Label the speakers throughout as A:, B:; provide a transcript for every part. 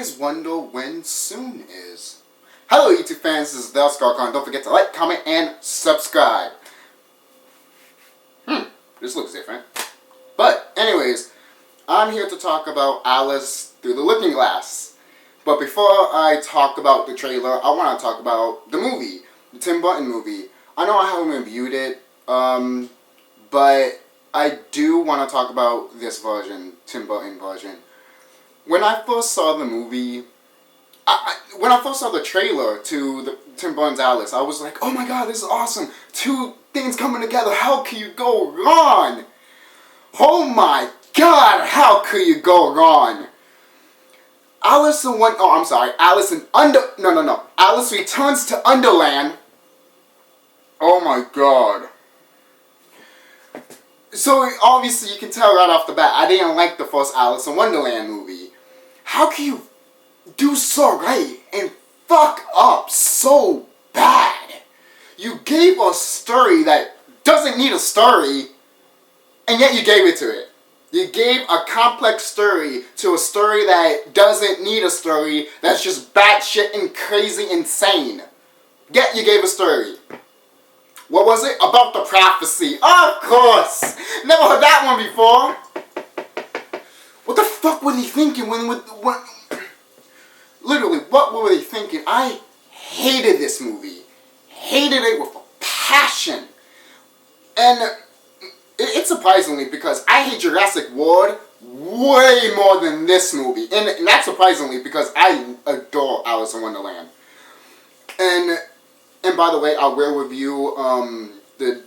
A: always wonder when soon is. Hello YouTube fans, this is Del Scarcon. Don't forget to like, comment, and subscribe. This looks different. But anyways, I'm here to talk about Alice Through the Looking Glass. But before I talk about the trailer, I want to talk about the movie, the Tim Burton movie. I know I haven't reviewed it, but I do want to talk about this version, Tim Burton version. When I first saw the movie, when I first saw the trailer to the Tim Burton's Alice, I was like, oh my god, this is awesome. Two things coming together. How can you go wrong? Oh my god, how could you go wrong? Alice Returns to Underland. Oh my god. So obviously you can tell right off the bat, I didn't like the first Alice in Wonderland movie. How can you do so right and fuck up so bad? You gave a story that doesn't need a story, and yet you gave it to it. You gave a complex story to a story that doesn't need a story, that's just batshit and crazy insane. Yet you gave a story. What was it? About the prophecy. Of course! Never heard that one before. What the fuck were they thinking literally, what were they thinking? I hated this movie. Hated it with a passion. And it's surprisingly because I hate Jurassic World way more than this movie. And that's surprisingly because I adore Alice in Wonderland. And by the way, I will review the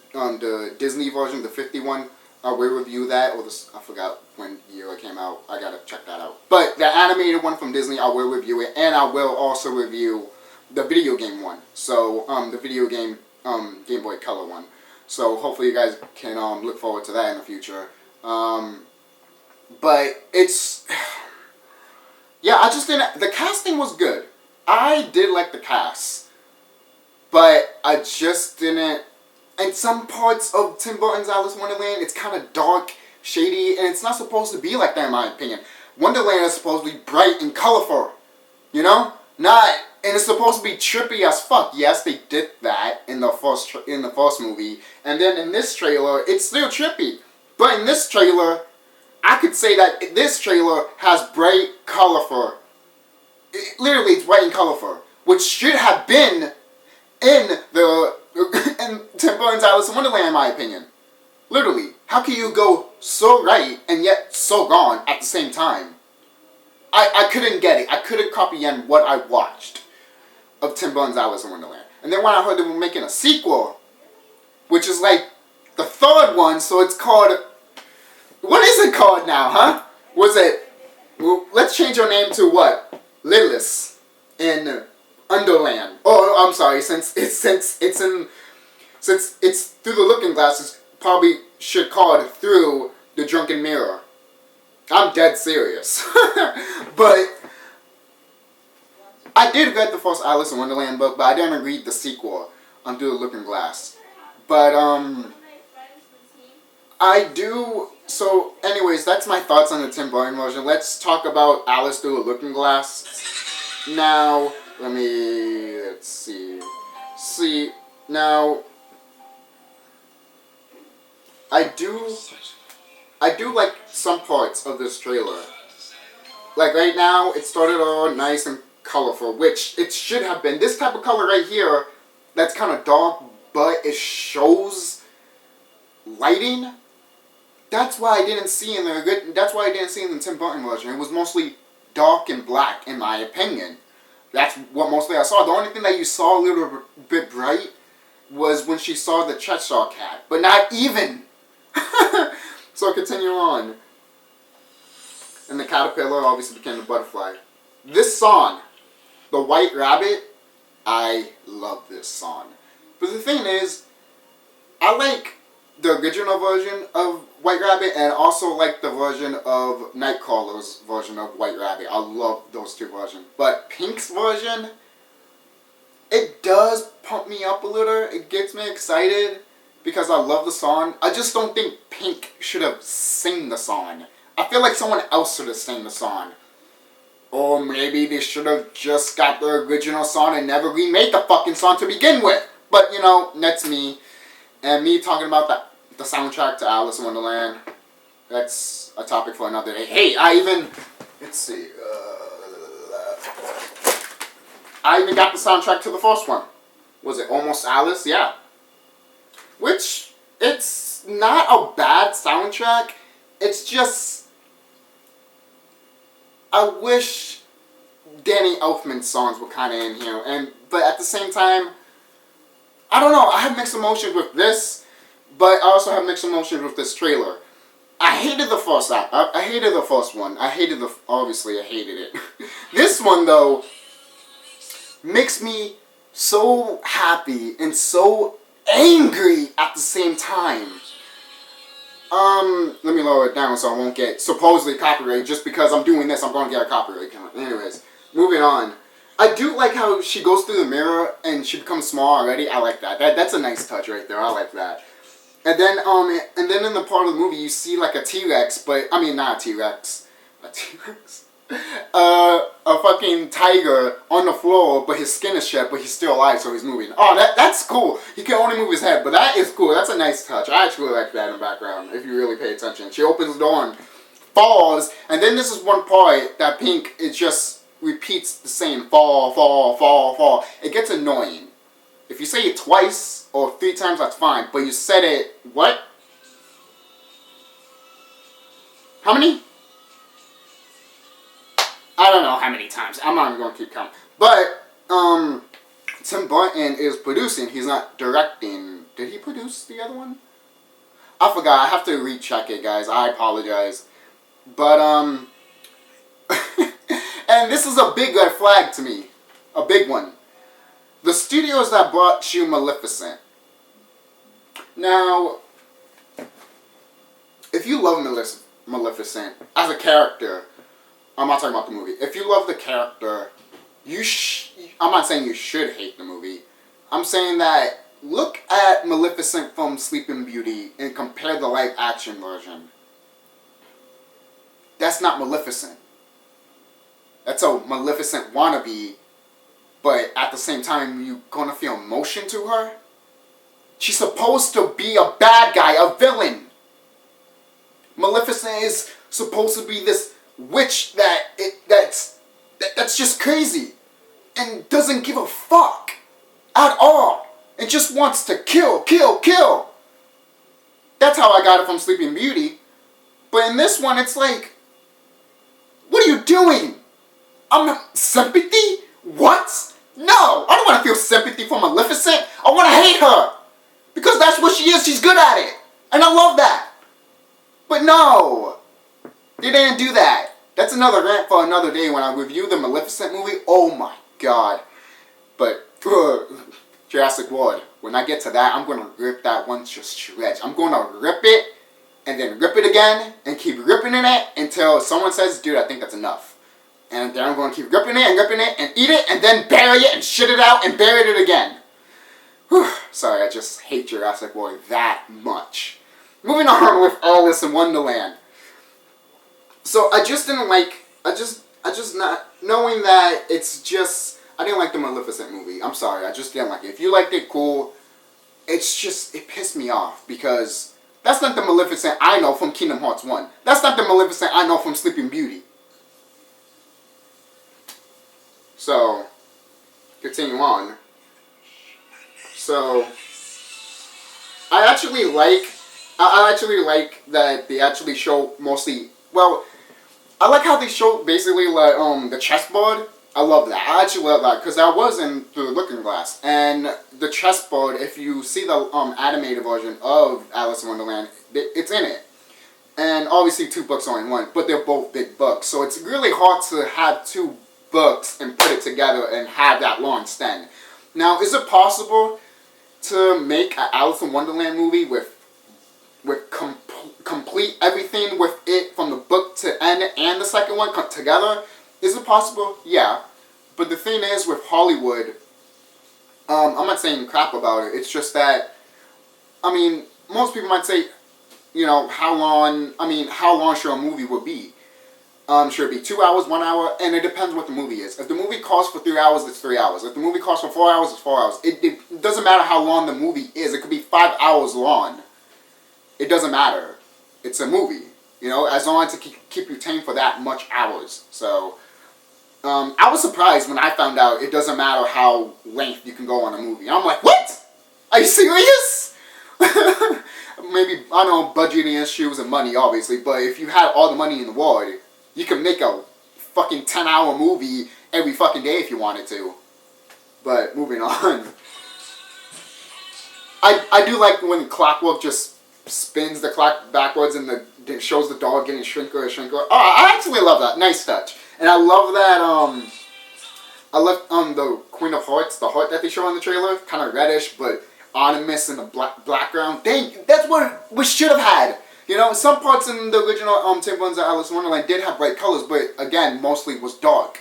A: Disney version, the 51. I will review that. I forgot when year it came out. I gotta check that out. But the animated one from Disney, I will review it, and I will also review the video game one. So the video game Game Boy Color one. So hopefully you guys can look forward to that in the future. But it's yeah, I just didn't. The casting was good. I did like the cast, but I just didn't. And some parts of Tim Burton's Alice in Wonderland, it's kind of dark, shady, and it's not supposed to be like that in my opinion. Wonderland is supposed to be bright and colorful, you know? And it's supposed to be trippy as fuck. Yes, they did that in the first movie, and then in this trailer, it's still trippy. But in this trailer, I could say that this trailer has bright, colorful. Literally, it's bright and colorful, which should have been in Tim Burton's Alice in Wonderland, in my opinion. Literally, how can you go so right and yet so wrong at the same time? I couldn't get it. I couldn't comprehend what I watched of Tim Burton's Alice in Wonderland. And then when I heard they were making a sequel, which is like the third one, so it's called... What is it called now, huh? Well, let's change our name to what? Lilith in Underland. Oh, I'm sorry. Since it's Through the Looking Glass, it probably should call it Through the Drunken Mirror. I'm dead serious. But I did read the first Alice in Wonderland book, but I didn't read the sequel, Through the Looking Glass. But I do. So, anyways, that's my thoughts on the Tim Burton version. Let's talk about Alice Through the Looking Glass. Now, let's see. Now, I do like some parts of this trailer. Like right now, it started all nice and colorful, which it should have been. This type of color right here, that's kind of dark, but it shows lighting. That's why I didn't see in the Tim Burton version. It was mostly dark and black, in my opinion. That's what mostly I saw. The only thing that you saw a little bit bright was when she saw the Cheshire Cat, but not even. So continue on. And the caterpillar obviously became the butterfly. This song, The White Rabbit, I love this song. But the thing is, I like the original version of White Rabbit and also like the version of Nightcrawler's version of White Rabbit. I love those two versions. But Pink's version, it does pump me up a little. It gets me excited because I love the song. I just don't think Pink should have sang the song. I feel like someone else should have sang the song. Or maybe they should have just got the original song and never remade the fucking song to begin with. But, you know, that's me. And me talking about the soundtrack to Alice in Wonderland. That's a topic for another day. Hey, let's see. I even got the soundtrack to the first one. Was it Almost Alice? Yeah. Which, it's not a bad soundtrack. It's just, I wish Danny Elfman's songs were kind of in here. But at the same time, I don't know. I have mixed emotions with this, but I also have mixed emotions with this trailer. I hated the first act. I hated the first one. Obviously I hated it. This one, though, makes me so happy and so angry at the same time. Let me lower it down so I won't get supposedly copyrighted. Just because I'm doing this, I'm going to get a copyright count. Anyways, moving on. I do like how she goes through the mirror and she becomes small already. I like that. That's a nice touch right there. I like that. And then in the part of the movie you see like a T-Rex, but I mean not a T-Rex. A T-Rex? A fucking tiger on the floor, but his skin is shed, but he's still alive, so he's moving. Oh, that's cool. He can only move his head, but that is cool. That's a nice touch. I actually like that in the background, if you really pay attention. She opens the door and falls, and then this is one part that Pink, it just repeats the same fall, fall, fall, fall. It gets annoying. If you say it twice or 3 times, that's fine, but you said it, what? How many? I don't know how many times. I'm not even going to keep counting. But, Tim Burton is producing. He's not directing. Did he produce the other one? I forgot. I have to recheck it, guys. I apologize. But, and this is a big red flag to me. A big one. The studios that brought you Maleficent. Now, if you love Maleficent as a character, I'm not talking about the movie. If you love the character, I'm not saying you should hate the movie. I'm saying that look at Maleficent from Sleeping Beauty and compare the live action version. That's not Maleficent. That's a Maleficent wannabe, but at the same time, you're gonna feel emotion to her? She's supposed to be a bad guy, a villain. Maleficent is supposed to be this witch that's just crazy and doesn't give a fuck at all and just wants to kill, kill, kill. That's how I got it from Sleeping Beauty. But in this one, it's like, what are you doing? Sympathy? What? No, I don't want to feel sympathy for Maleficent. I want to hate her because that's what she is. She's good at it, and I love that. But no, they didn't do that. That's another rant for another day when I review the Maleficent movie. Oh my god. But, Jurassic World, when I get to that, I'm going to rip that one to shreds. I'm going to rip it, and then rip it again, and keep ripping it until someone says, dude, I think that's enough. And then I'm going to keep ripping it, and eat it, and then bury it, and shit it out, and bury it again. Whew. Sorry, I just hate Jurassic World that much. Moving on with Alice in Wonderland. So I just didn't like, I just not, knowing that it's just, I didn't like the Maleficent movie. I'm sorry, I just didn't like it. If you liked it, cool. It's just, it pissed me off because that's not the Maleficent I know from Kingdom Hearts 1. That's not the Maleficent I know from Sleeping Beauty. So, continue on. So, I actually like that they actually show mostly, well, I like how they show basically like the chessboard. I love that. I actually love that because that was in Through the Looking Glass. And the chessboard, if you see the animated version of Alice in Wonderland, it's in it. And obviously 2 books are in one, but they're both big books. So it's really hard to have 2 books and put it together and have that long stand. Now, is it possible to make an Alice in Wonderland movie with complete everything with it from the book to end and the second one together? Is it possible? Yeah. But the thing is with Hollywood, I'm not saying crap about it. It's just that, I mean, most people might say, you know, how long should a movie would be? Should it be 2 hours, 1 hour? And it depends what the movie is. If the movie calls for 3 hours, it's 3 hours. If the movie calls for 4 hours, it's 4 hours. It doesn't matter how long the movie is. It could be 5 hours long. It doesn't matter. It's a movie. You know, as long as it keep you tamed for that much hours. So, I was surprised when I found out it doesn't matter how length you can go on a movie. And I'm like, what? Are you serious? Maybe, I don't know, budgeting issues and money, obviously. But if you had all the money in the world, you could make a fucking 10-hour movie every fucking day if you wanted to. But, moving on. I do like when Clockwork just spins the clock backwards and it shows the dog getting shrinker and shrinker. Oh, I actually love that. Nice touch. And I love that, I love, the Queen of Hearts, the heart that they show in the trailer. Kind of reddish, but ominous in the background. Dang, that's what we should have had. You know, some parts in the original Tim Burton's Alice in Wonderland did have bright colors, but again, mostly was dark.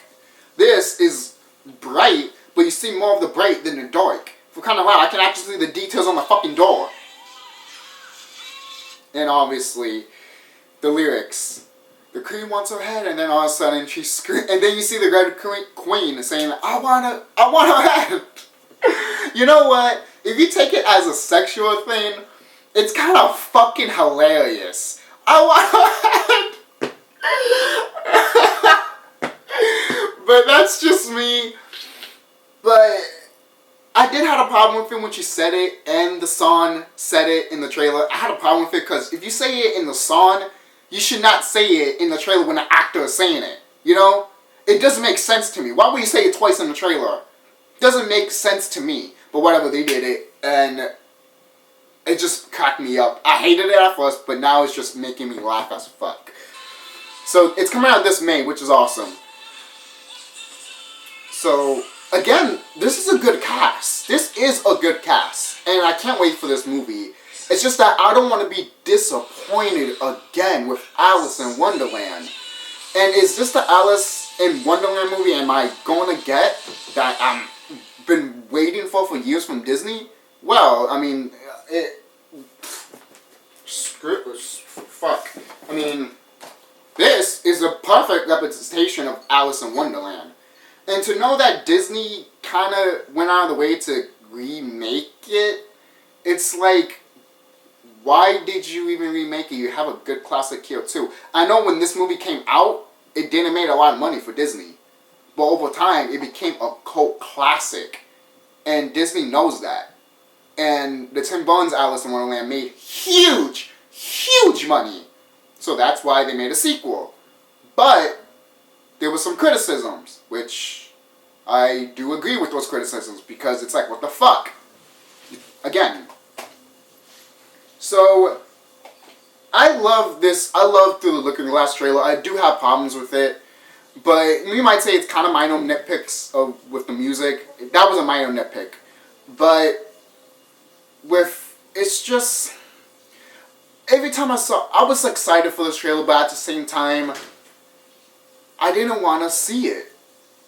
A: This is bright, but you see more of the bright than the dark. For kind of loud, I can actually see the details on the fucking door. And obviously, the lyrics. The queen wants her head, and then all of a sudden she screams, and then you see the Red Queen saying, I want her head. You know what? If you take it as a sexual thing, it's kind of fucking hilarious. I want her head. But that's just me. But I did have a problem with it when she said it, and the song said it in the trailer. I had a problem with it because if you say it in the song, you should not say it in the trailer when the actor is saying it. You know? It doesn't make sense to me. Why would you say it twice in the trailer? It doesn't make sense to me. But whatever, they did it, and it just cracked me up. I hated it at first, but now it's just making me laugh as fuck. So, it's coming out this May, which is awesome. So, again, this is a good cast. This is a good cast. And I can't wait for this movie. It's just that I don't want to be disappointed again with Alice in Wonderland. And is this the Alice in Wonderland movie am I going to get that I've been waiting for years from Disney? Well, I mean, fuck. I mean, this is a perfect representation of Alice in Wonderland. And to know that Disney kind of went out of the way to remake it, it's like, why did you even remake it? You have a good classic here too. I know when this movie came out, it didn't make a lot of money for Disney. But over time, it became a cult classic. And Disney knows that. And the Tim Burton's Alice in Wonderland made huge, huge money. So that's why they made a sequel. But there were some criticisms, which I do agree with those criticisms, because it's like, what the fuck? Again. So, I love this. I love Through the Looking Glass trailer. I do have problems with it. But you might say it's kind of minor nitpicks with the music. That was a minor nitpick. But it's just, every time I was excited for this trailer, but at the same time, I didn't want to see it.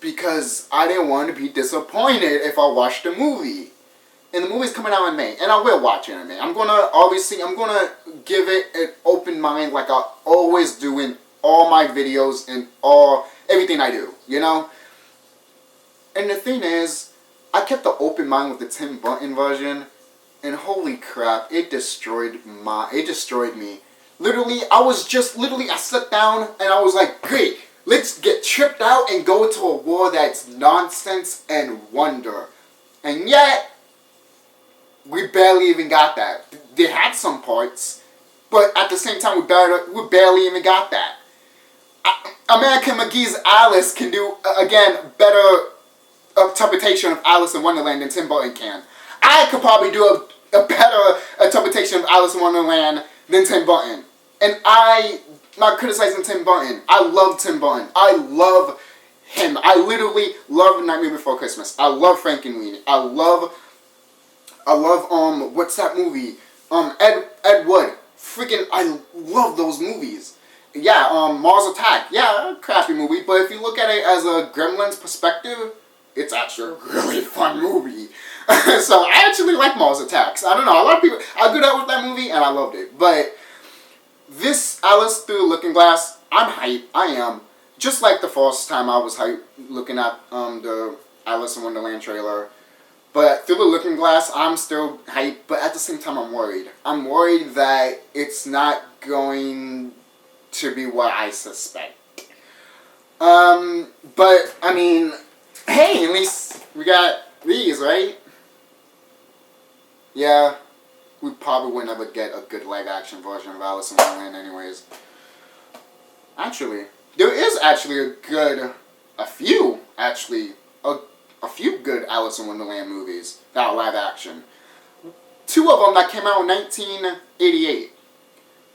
A: Because I didn't want to be disappointed if I watched the movie. And the movie's coming out in May. And I will watch it in May. I'm going to give it an open mind like I always do in all my videos and everything I do, you know? And the thing is, I kept an open mind with the Tim Burton version, and holy crap, it destroyed me. Literally, I sat down and I was like, great, let's get tripped out and go into a war that's nonsense and wonder. And yet, we barely even got that. They had some parts, but at the same time, we barely even got that. American McGee's Alice can do, again, better interpretation of Alice in Wonderland than Tim Burton can. I could probably do a better interpretation of Alice in Wonderland than Tim Burton. And I'm not criticizing Tim Burton. I love Tim Burton. I love him. I literally love Nightmare Before Christmas. I love Frankenweenie. I love, what's that movie? Ed Wood. Freaking, I love those movies. Yeah, Mars Attack. Yeah, crappy movie, but if you look at it as a Gremlins perspective, it's actually a really fun movie. So I actually like Mars Attacks. I don't know, a lot of people, I grew up with that movie and I loved it. But this Alice Through the Looking Glass, I'm hyped. I am. just like the first time I was looking at the Alice in Wonderland trailer. But through the looking glass, I'm still hyped, but at the same time, I'm worried. I'm worried that it's not going to be what I suspect. But, I mean, hey, at least we got these, right? Yeah, we probably would never get a good live-action version of Alice in Wonderland anyways. Actually, there is actually a few good Alice in Wonderland movies that are live action. Two of them that came out in 1988.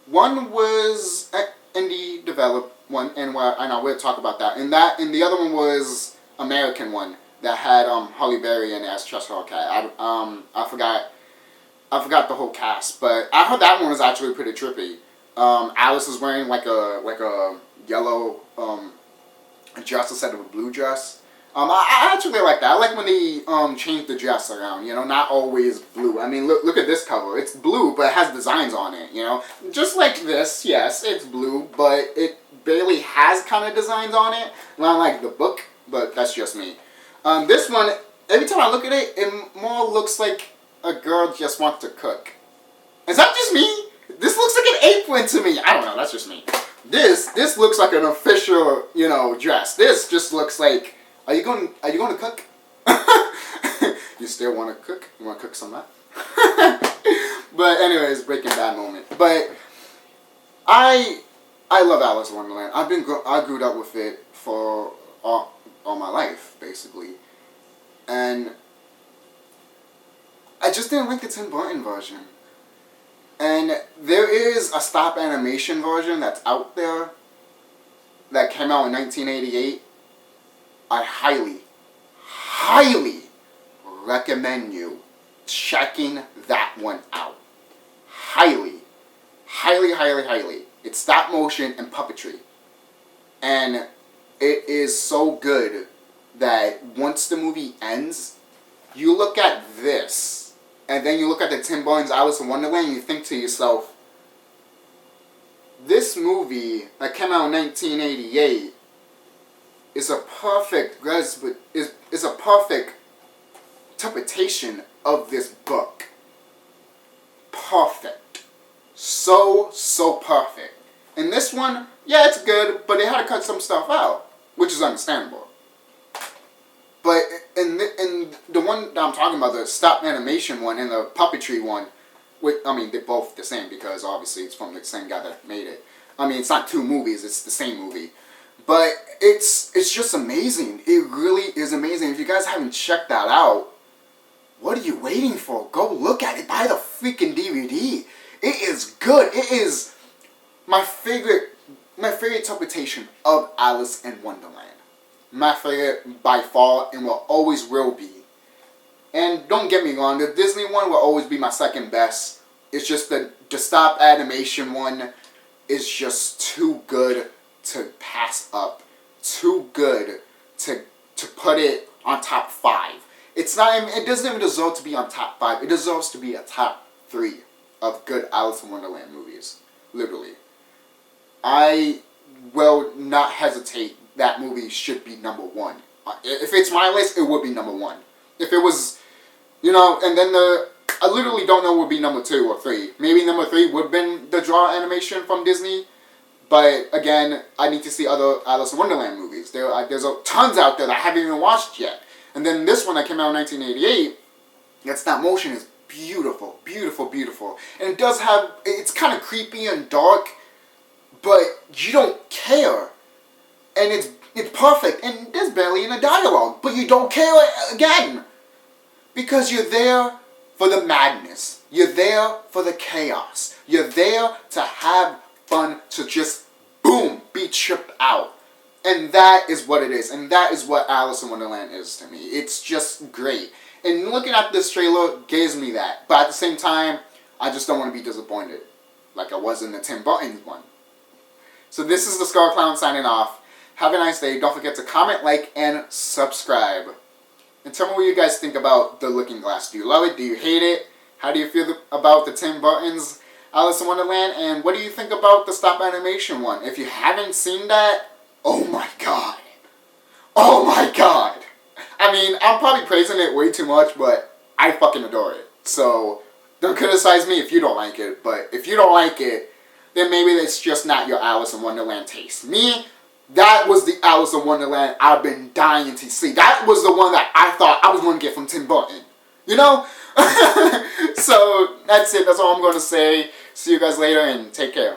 A: One was indie developed one, and I know we'll talk about that. And the other one was American one that had Halle Berry in as Cheshire Cat. I forgot the whole cast, but I heard that one was actually pretty trippy. Alice was wearing like a yellow dress instead of a blue dress. I actually like that. I like when they change the dress around, you know, not always blue. I mean, look at this cover. It's blue, but it has designs on it, you know. Just like this, yes, it's blue, but it barely has kind of designs on it. Not like the book, but that's just me. This one, every time I look at it, it more looks like a girl just wants to cook. Is that just me? This looks like an apron to me. I don't know, that's just me. This looks like an official, you know, dress. This just looks like... Are you going to cook? You still want to cook? You want to cook some of that? But anyways, Breaking Bad moment. But I love Alice in Wonderland. I grew up with it for all my life, basically. And I just didn't like the Tim Burton version. And there is a stop animation version that's out there that came out in 1988. I highly recommend you checking that one out. Highly. It's stop motion and puppetry. And it is so good that once the movie ends, you look at this, and then you look at the Tim Burton's Alice in Wonderland, and you think to yourself, this movie that came out in 1988 is a perfect interpretation of this book. Perfect. So perfect. And this one, yeah, it's good, but they had to cut some stuff out, which is understandable. But in the one that I'm talking about, the stop animation one and the puppetry one, they're both the same because obviously it's from the same guy that made it. I mean, it's not two movies, it's the same movie. But it's just amazing. It really is amazing. If you guys haven't checked that out, what are you waiting for? Go look at it. Buy the freaking DVD. It is good. It is my favorite interpretation of Alice in Wonderland. My favorite by far, and will always will be. And don't get me wrong, the Disney one will always be my second best. It's just the stop animation one is just too good to pass up, too good to put it on top 5. It doesn't even deserve to be on top 5. It deserves to be a top 3 of good Alice in Wonderland movies. Literally. I will not hesitate. That movie should be number 1. If it's my list, it would be number 1. If it was, and then I literally don't know what would be number 2 or 3. Maybe number 3 would have been the draw animation from Disney. But again, I need to see other Alice in Wonderland movies. There's tons out there that I haven't even watched yet. And then this one that came out in 1988, that stop motion is beautiful. And it does it's kind of creepy and dark, but you don't care. And it's perfect. And there's barely any dialogue, but you don't care again. Because you're there for the madness. You're there for the chaos. You're there to have fun, to just boom, be tripped out. And that is what it is. And that is what Alice in Wonderland is to me. It's just great. And looking at this trailer gives me that. But at the same time, I just don't want to be disappointed. Like I was in the Tim Burton one. So this is the Scar Clown signing off. Have a nice day. Don't forget to comment, like, and subscribe. And tell me what you guys think about The Looking Glass. Do you love it? Do you hate it? How do you feel about the Tim Burton's Alice in Wonderland? And what do you think about the stop animation one? If you haven't seen that, Oh my god. Oh my god. I mean, I'm probably praising it way too much, but I fucking adore it. So, don't criticize me if you don't like it. But if you don't like it, then maybe it's just not your Alice in Wonderland taste. Me, that was the Alice in Wonderland I've been dying to see. That was the one that I thought I was going to get from Tim Burton. You know? So, that's it. That's all I'm going to say. See you guys later and take care.